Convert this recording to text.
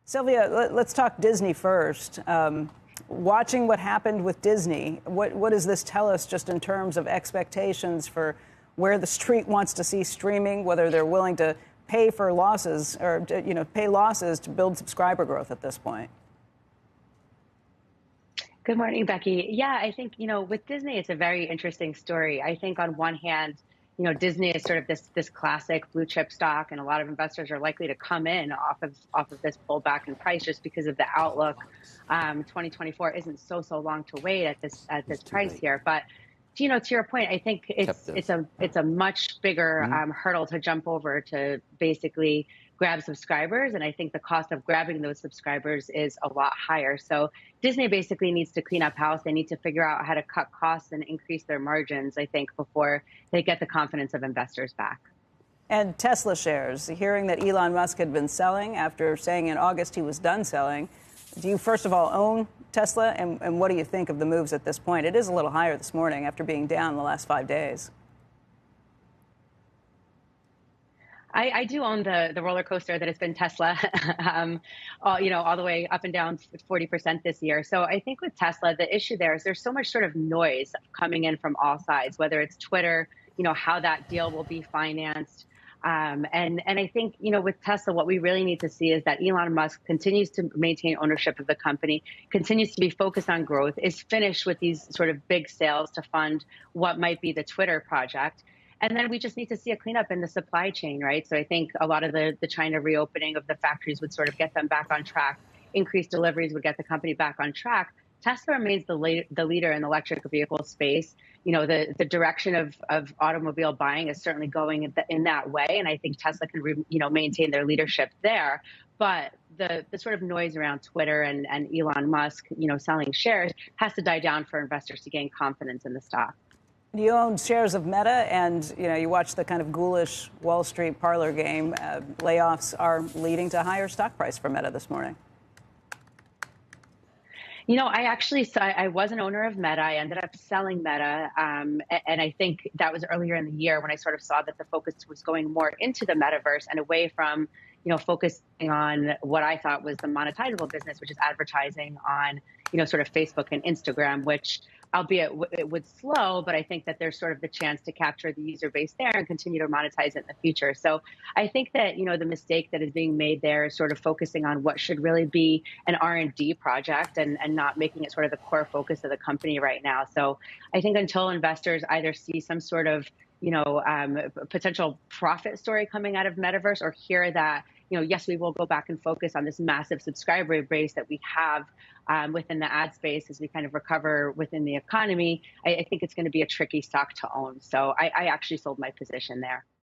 Sylvia, let's talk Disney first. Watching what happened with Disney, what does this tell us just in terms of expectations for where the street wants to see streaming, whether they're willing to pay for losses or, pay losses to build subscriber growth at this point? Good morning, Becky. Yeah, I think, with Disney, it's a very interesting story. I think on one hand, Disney is sort of this classic blue chip stock, and a lot of investors are likely to come in off of this pullback in price just because of the outlook. 2024 isn't so long to wait at this price here, but to your point, I think it's a much bigger hurdle to jump over to basically grab subscribers, and I think the cost of grabbing those subscribers is a lot higher. So Disney basically needs to clean up house. They need to figure out how to cut costs and increase their margins, I think, before they get the confidence of investors back. And Tesla shares, hearing that Elon Musk had been selling after saying in August he was done selling. Do you first of all own Tesla, and what do you think of the moves at this point? It is a little higher this morning after being down the last 5 days. I do own the roller coaster that has been Tesla, all the way up and down 40% this year. So I think with Tesla, the issue there is there's so much sort of noise coming in from all sides, whether it's Twitter, how that deal will be financed. And I think, with Tesla, what we really need to see is that Elon Musk continues to maintain ownership of the company, continues to be focused on growth, is finished with these sort of big sales to fund what might be the Twitter project. And then we just need to see a cleanup in the supply chain, right? So I think a lot of the China reopening of the factories would sort of get them back on track. Increased deliveries would get the company back on track. Tesla remains the leader in the electric vehicle space. The direction of automobile buying is certainly going in that way. And I think Tesla can, maintain their leadership there. But the sort of noise around Twitter and Elon Musk, selling shares has to die down for investors to gain confidence in the stock. You own shares of Meta, and you watch the kind of ghoulish Wall Street parlor game. Layoffs are leading to higher stock price for Meta this morning. I was an owner of Meta. I ended up selling Meta, and I think that was earlier in the year when I sort of saw that the focus was going more into the metaverse and away from, focusing on what I thought was the monetizable business, which is advertising on, sort of Facebook and Instagram, which, albeit it would slow, but I think that there's sort of the chance to capture the user base there and continue to monetize it in the future. So I think that, the mistake that is being made there is sort of focusing on what should really be an R&D project and not making it sort of the core focus of the company right now. So I think until investors either see some sort of, potential profit story coming out of Metaverse, or hear that, yes, we will go back and focus on this massive subscriber base that we have within the ad space as we kind of recover within the economy, I think it's going to be a tricky stock to own. So I actually sold my position there.